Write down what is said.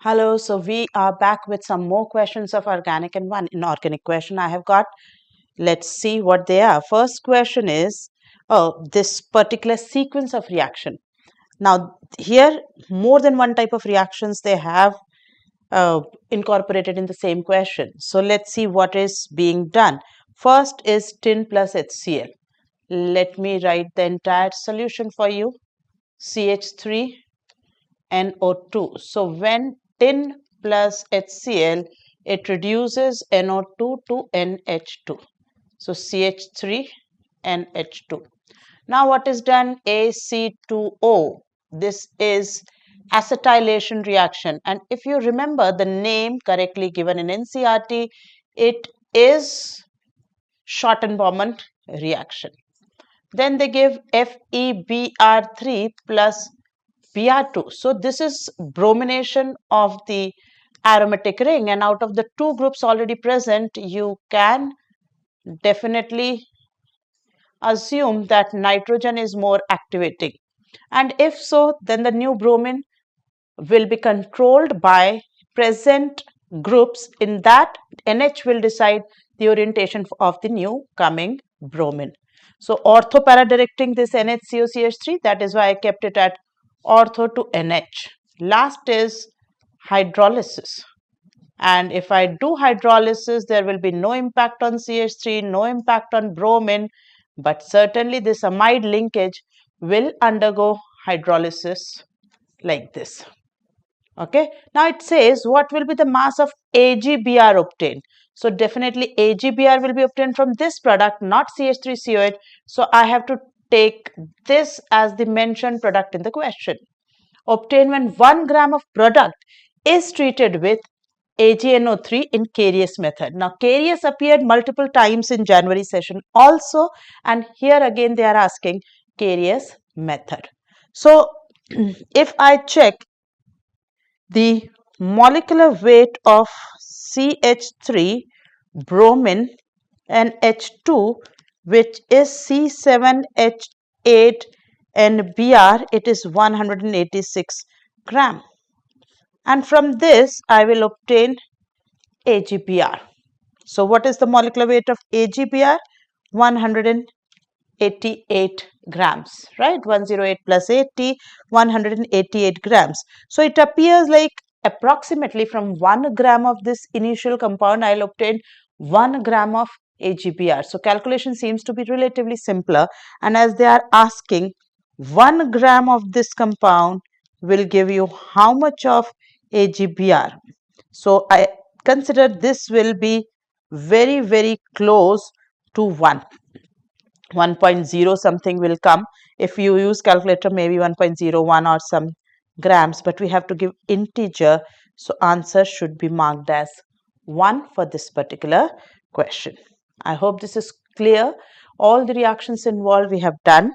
Hello, so we are back with some more questions of organic and one inorganic question I have got. Let's see what they are. First question is, this particular sequence of reaction. Now, here more than one type of reactions they have uh, incorporated in the same question. So let's see what is being done. First is tin plus HCl. Let me write the entire solution for you. CH3 NO2. So when tin plus HCl, it reduces NO2 to NH2. So CH3 NH2. Now what is done? AC2O. This is acetylation reaction. And if you remember the name correctly given in NCERT, it is Schotten-Baumann reaction. Then they give FeBr3 plus Br2. So this is bromination of the aromatic ring, and out of the two groups already present, you can definitely assume that nitrogen is more activating. And if so, then the new bromine will be controlled by present groups. In that, NH will decide the orientation of the new coming bromine. So ortho para directing this NHCOCH3, that is why I kept it at ortho to NH. Last is hydrolysis. And if I do hydrolysis, there will be no impact on CH3, no impact on bromine, but certainly this amide linkage will undergo hydrolysis like this. Okay, now it says what will be the mass of AgBr obtained. So definitely AgBr will be obtained from this product, not CH3COH. So I have to take this as the mentioned product in the question. Obtained when 1 gram of product is treated with AgNO3 in Carius method. Now Carius appeared multiple times in January session also, and here again they are asking Carius method. So if I check the molecular weight of CH3, bromine, and H2, which is C7H8 and Br, it is 186 gram. And from this, I will obtain AgBr. So what is the molecular weight of AgBr? 188 grams, right? 108 plus 80, 188 grams. So it appears like approximately from 1 gram of this initial compound, I'll obtain 1 gram of AgBr. So calculation seems to be relatively simpler. And as they are asking, 1 gram of this compound will give you how much of AgBr? So I consider this will be very, very close to 1. 1.0 something will come. If you use calculator, maybe 1.01 or some grams, but we have to give integer. So answer should be marked as 1 for this particular question. I hope this is clear. All the reactions involved we have done.